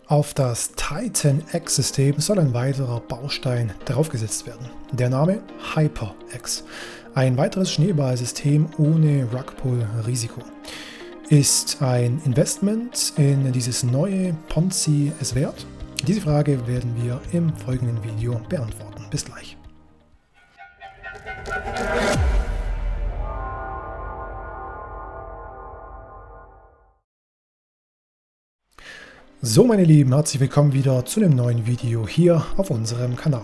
Auf das Titan X-System soll ein weiterer Baustein draufgesetzt werden. Der Name HyperX. Ein weiteres Schneeballsystem ohne Rugpull-Risiko. Ist ein Investment in dieses neue Ponzi es wert? Diese Frage werden wir im folgenden Video beantworten. Bis gleich. So meine Lieben, herzlich willkommen wieder zu einem neuen Video hier auf unserem Kanal.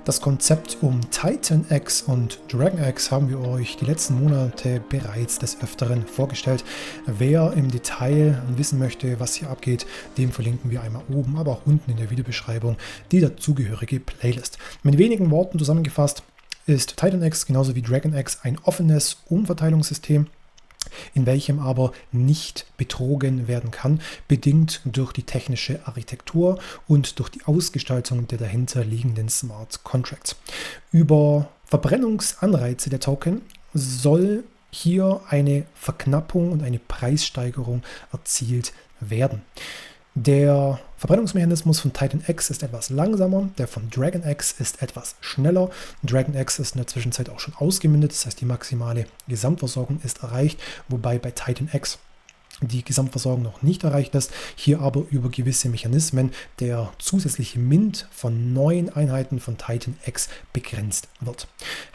Das Konzept um Titan X und Dragon X haben wir euch die letzten Monate bereits des Öfteren vorgestellt. Wer im Detail wissen möchte, was hier abgeht, dem verlinken wir einmal oben, aber auch unten in der Videobeschreibung die dazugehörige Playlist. Mit wenigen Worten zusammengefasst ist Titan X genauso wie Dragon X ein offenes Umverteilungssystem, in welchem aber nicht betrogen werden kann, bedingt durch die technische Architektur und durch die Ausgestaltung der dahinter liegenden Smart Contracts. Über Verbrennungsanreize der Token soll hier eine Verknappung und eine Preissteigerung erzielt werden. Der Verbrennungsmechanismus von Titan X ist etwas langsamer, der von Dragon X ist etwas schneller. Dragon X ist in der Zwischenzeit auch schon ausgemündet, das heißt die maximale Gesamtversorgung ist erreicht, wobei bei Titan X die Gesamtversorgung noch nicht erreicht ist, hier aber über gewisse Mechanismen der zusätzliche Mint von neuen Einheiten von Titan X begrenzt wird.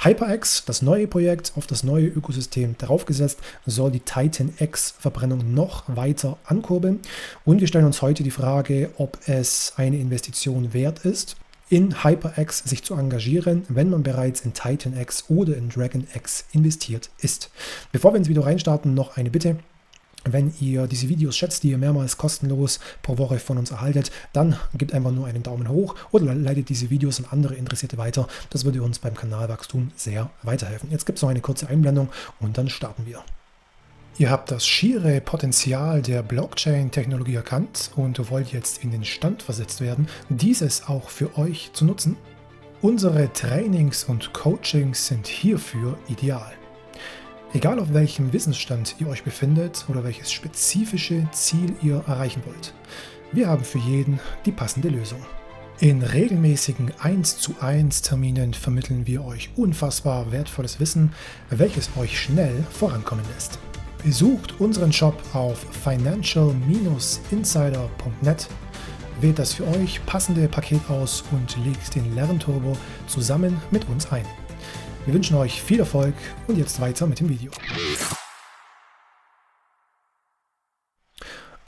HyperX, das neue Projekt auf das neue Ökosystem draufgesetzt, soll die Titan X Verbrennung noch weiter ankurbeln und wir stellen uns heute die Frage, ob es eine Investition wert ist, in HyperX sich zu engagieren, wenn man bereits in Titan X oder in Dragon X investiert ist. Bevor wir ins Video reinstarten, noch eine Bitte. Wenn ihr diese Videos schätzt, die ihr mehrmals kostenlos pro Woche von uns erhaltet, dann gebt einfach nur einen Daumen hoch oder leitet diese Videos an andere Interessierte weiter. Das würde uns beim Kanalwachstum sehr weiterhelfen. Jetzt gibt es noch eine kurze Einblendung und dann starten wir. Ihr habt das schiere Potenzial der Blockchain-Technologie erkannt und wollt jetzt in den Stand versetzt werden, dieses auch für euch zu nutzen. Unsere Trainings und Coachings sind hierfür ideal. Egal auf welchem Wissensstand ihr euch befindet oder welches spezifische Ziel ihr erreichen wollt, wir haben für jeden die passende Lösung. In regelmäßigen 1:1 Terminen vermitteln wir euch unfassbar wertvolles Wissen, welches euch schnell vorankommen lässt. Besucht unseren Shop auf financial-insider.net, wählt das für euch passende Paket aus und legt den Lernturbo zusammen mit uns ein. Wir wünschen euch viel Erfolg und jetzt weiter mit dem Video.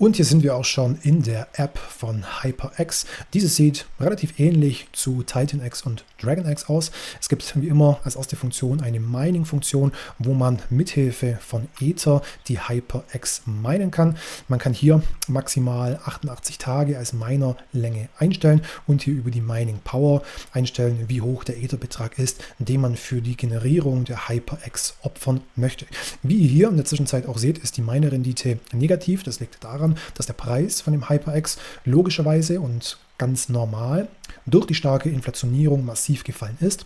Und hier sind wir auch schon in der App von HyperX. Dieses sieht relativ ähnlich zu Titan X und Dragon X aus. Es gibt wie immer als erste Funktion eine Mining-Funktion, wo man mithilfe von Ether die HyperX minen kann. Man kann hier maximal 88 Tage als Minerlänge einstellen und hier über die Mining Power einstellen, wie hoch der Etherbetrag ist, den man für die Generierung der HyperX opfern möchte. Wie ihr hier in der Zwischenzeit auch seht, ist die Miner-Rendite negativ. Das liegt daran, dass der Preis von dem HyperX logischerweise und ganz normal durch die starke Inflationierung massiv gefallen ist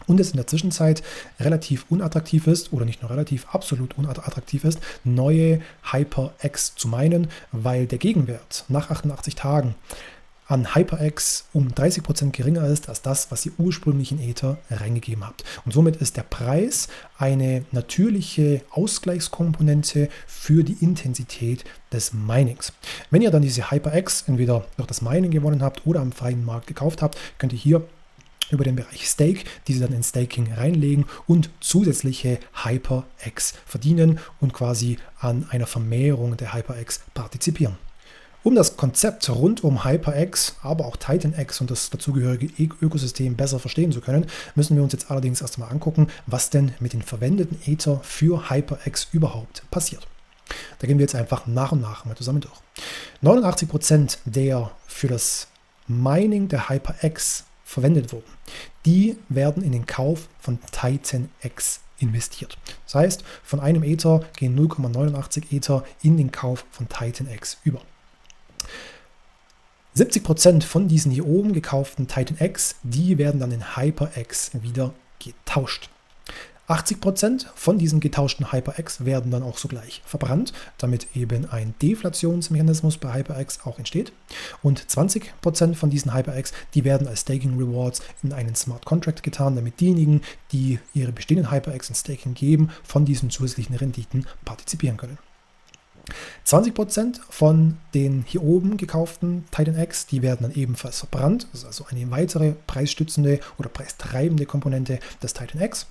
und es in der Zwischenzeit relativ unattraktiv ist oder nicht nur relativ, absolut unattraktiv ist, neue HyperX zu minen, weil der Gegenwert nach 88 Tagen an HyperX um 30% geringer ist als das, was ihr ursprünglich in Ether reingegeben habt. Und somit ist der Preis eine natürliche Ausgleichskomponente für die Intensität des Minings. Wenn ihr dann diese HyperX entweder durch das Mining gewonnen habt oder am freien Markt gekauft habt, könnt ihr hier über den Bereich Stake diese dann in Staking reinlegen und zusätzliche HyperX verdienen und quasi an einer Vermehrung der HyperX partizipieren. Um das Konzept rund um HyperX, aber auch Titan X und das dazugehörige Ökosystem besser verstehen zu können, müssen wir uns jetzt allerdings erstmal angucken, was denn mit den verwendeten Ether für HyperX überhaupt passiert. Da gehen wir jetzt einfach nach und nach mal zusammen durch. 89% der für das Mining der HyperX verwendet wurden, die werden in den Kauf von Titan X investiert. Das heißt, von einem Ether gehen 0,89 Ether in den Kauf von Titan X über. 70% von diesen hier oben gekauften Titan X, die werden dann in HyperX wieder getauscht. 80% von diesen getauschten HyperX werden dann auch sogleich verbrannt, damit eben ein Deflationsmechanismus bei HyperX auch entsteht. Und 20% von diesen HyperX, die werden als Staking Rewards in einen Smart Contract getan, damit diejenigen, die ihre bestehenden HyperX in Staking geben, von diesen zusätzlichen Renditen partizipieren können. 20% von den hier oben gekauften Titan X, die werden dann ebenfalls verbrannt. Das ist also eine weitere preisstützende oder preistreibende Komponente des Titan X.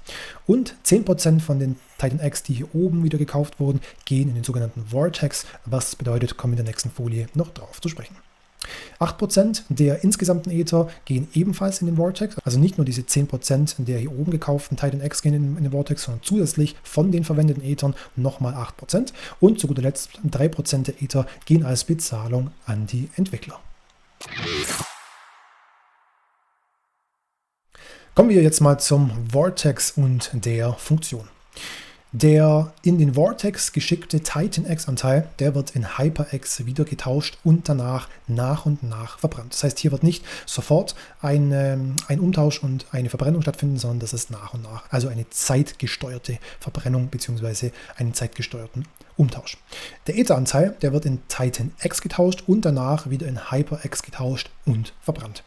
Und 10% von den Titan X, die hier oben wieder gekauft wurden, gehen in den sogenannten Vortex. Was bedeutet, kommen wir in der nächsten Folie noch darauf zu sprechen. 8% der insgesamten Ether gehen ebenfalls in den Vortex, also nicht nur diese 10% der hier oben gekauften Titan X gehen in den Vortex, sondern zusätzlich von den verwendeten Ethern nochmal 8%. Und zu guter Letzt 3% der Ether gehen als Bezahlung an die Entwickler. Kommen wir jetzt mal zum Vortex und der Funktion. Der in den Vortex geschickte Titan X-Anteil, der wird in HyperX wieder getauscht und danach nach und nach verbrannt. Das heißt, hier wird nicht sofort ein Umtausch und eine Verbrennung stattfinden, sondern das ist nach und nach. Also eine zeitgesteuerte Verbrennung bzw. einen zeitgesteuerten Umtausch. Der Ether-Anteil, der wird in Titan X getauscht und danach wieder in HyperX getauscht und verbrannt.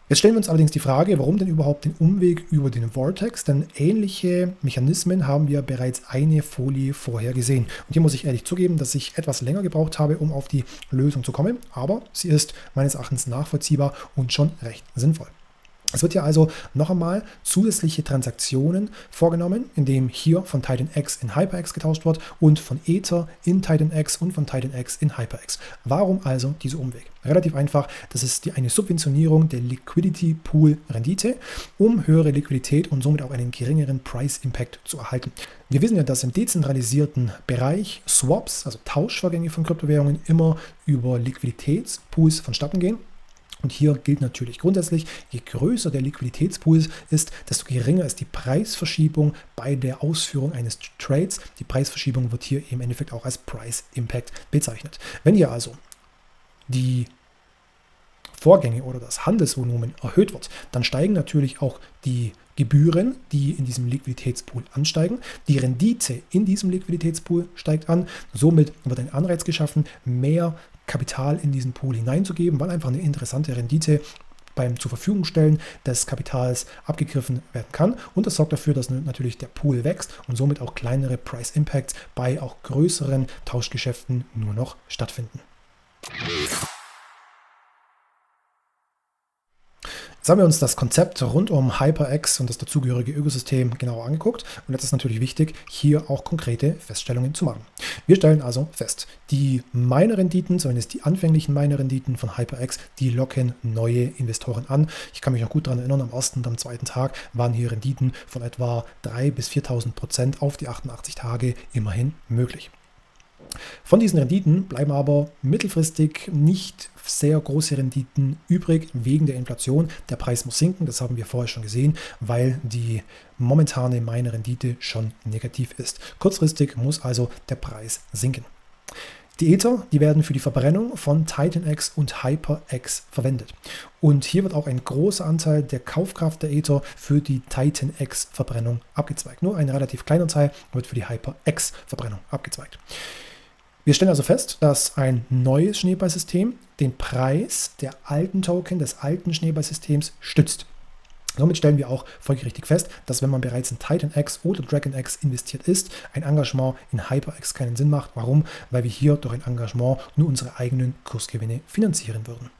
Jetzt stellen wir uns allerdings die Frage, warum denn überhaupt den Umweg über den Vortex? Denn ähnliche Mechanismen haben wir bereits eine Folie vorher gesehen. Und hier muss ich ehrlich zugeben, dass ich etwas länger gebraucht habe, um auf die Lösung zu kommen. Aber sie ist meines Erachtens nachvollziehbar und schon recht sinnvoll. Es wird ja also noch einmal zusätzliche Transaktionen vorgenommen, indem hier von Titan X in HyperX getauscht wird und von Ether in Titan X und von Titan X in HyperX. Warum also dieser Umweg? Relativ einfach, das ist eine Subventionierung der Liquidity Pool Rendite, um höhere Liquidität und somit auch einen geringeren Price Impact zu erhalten. Wir wissen ja, dass im dezentralisierten Bereich Swaps, also Tauschvorgänge von Kryptowährungen, immer über Liquiditätspools vonstatten gehen. Und hier gilt natürlich grundsätzlich, je größer der Liquiditätspool ist, desto geringer ist die Preisverschiebung bei der Ausführung eines Trades. Die Preisverschiebung wird hier im Endeffekt auch als Price Impact bezeichnet. Wenn hier also die Vorgänge oder das Handelsvolumen erhöht wird, dann steigen natürlich auch die Gebühren, die in diesem Liquiditätspool ansteigen. Die Rendite in diesem Liquiditätspool steigt an. Somit wird ein Anreiz geschaffen, mehr Kapital in diesen Pool hineinzugeben, weil einfach eine interessante Rendite beim zur Verfügung stellen des Kapitals abgegriffen werden kann. Und das sorgt dafür, dass natürlich der Pool wächst und somit auch kleinere Price Impacts bei auch größeren Tauschgeschäften nur noch stattfinden. Jetzt haben wir uns das Konzept rund um HyperX und das dazugehörige Ökosystem genauer angeguckt und jetzt ist natürlich wichtig, hier auch konkrete Feststellungen zu machen. Wir stellen also fest, die Miner-Renditen, zumindest die anfänglichen Miner-Renditen von HyperX, die locken neue Investoren an. Ich kann mich noch gut daran erinnern, am ersten und am zweiten Tag waren hier Renditen von etwa 3.000 bis 4.000% auf die 88 Tage immerhin möglich. Von diesen Renditen bleiben aber mittelfristig nicht sehr große Renditen übrig wegen der Inflation. Der Preis muss sinken, das haben wir vorher schon gesehen, weil die momentane Miner-Rendite schon negativ ist. Kurzfristig muss also der Preis sinken. Die Ether, die werden für die Verbrennung von Titan X und HyperX verwendet. Und hier wird auch ein großer Anteil der Kaufkraft der Ether für die Titan X Verbrennung abgezweigt. Nur ein relativ kleiner Teil wird für die HyperX Verbrennung abgezweigt. Wir stellen also fest, dass ein neues Schneeballsystem den Preis der alten Token, des alten Schneeballsystems stützt. Somit stellen wir auch folgerichtig fest, dass wenn man bereits in Titan X oder Dragon X investiert ist, ein Engagement in HyperX keinen Sinn macht. Warum? Weil wir hier durch ein Engagement nur unsere eigenen Kursgewinne finanzieren würden.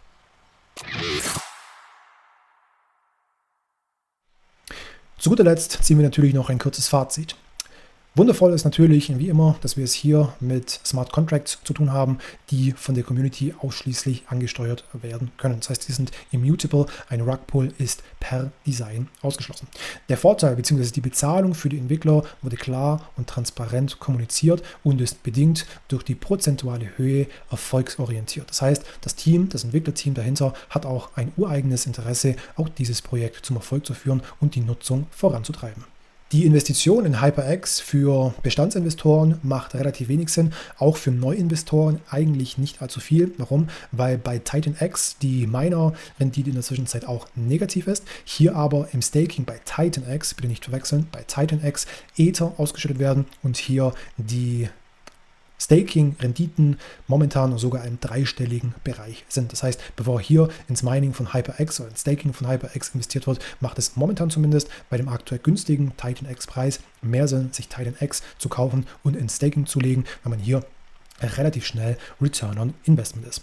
Zu guter Letzt ziehen wir natürlich noch ein kurzes Fazit. Wundervoll ist natürlich, wie immer, dass wir es hier mit Smart Contracts zu tun haben, die von der Community ausschließlich angesteuert werden können. Das heißt, sie sind immutable, ein Rugpull ist per Design ausgeschlossen. Der Vorteil bzw. die Bezahlung für die Entwickler wurde klar und transparent kommuniziert und ist bedingt durch die prozentuale Höhe erfolgsorientiert. Das heißt, das Team, das Entwicklerteam dahinter hat auch ein ureigenes Interesse, auch dieses Projekt zum Erfolg zu führen und die Nutzung voranzutreiben. Die Investition in HyperX für Bestandsinvestoren macht relativ wenig Sinn, auch für Neuinvestoren eigentlich nicht allzu viel. Warum? Weil bei TitanX die Miner-Rendite in der Zwischenzeit auch negativ ist. Hier aber im Staking bei TitanX, bitte nicht verwechseln, bei TitanX Ether ausgeschüttet werden und hier die Staking-Renditen momentan sogar im dreistelligen Bereich sind. Das heißt, bevor hier ins Mining von HyperX oder ins Staking von HyperX investiert wird, macht es momentan zumindest bei dem aktuell günstigen TitanX-Preis mehr Sinn, sich TitanX zu kaufen und ins Staking zu legen, weil man hier relativ schnell Return on Investment ist.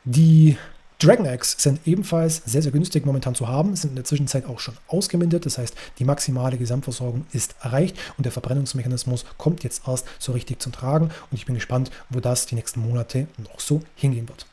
Die DragonX sind ebenfalls sehr, sehr günstig momentan zu haben, sind in der Zwischenzeit auch schon ausgemintet, das heißt, die maximale Gesamtversorgung ist erreicht und der Verbrennungsmechanismus kommt jetzt erst so richtig zum Tragen und ich bin gespannt, wo das die nächsten Monate noch so hingehen wird.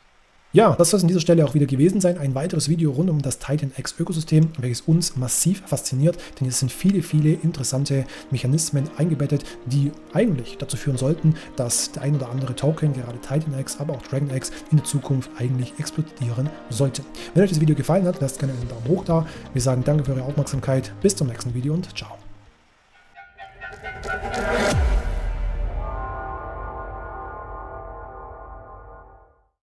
Ja, das soll es an dieser Stelle auch wieder gewesen sein. Ein weiteres Video rund um das TitanX-Ökosystem, welches uns massiv fasziniert, denn es sind viele, viele interessante Mechanismen eingebettet, die eigentlich dazu führen sollten, dass der ein oder andere Token, gerade TitanX, aber auch DragonX, in der Zukunft eigentlich explodieren sollte. Wenn euch das Video gefallen hat, lasst gerne einen Daumen hoch da. Wir sagen danke für eure Aufmerksamkeit, bis zum nächsten Video und ciao.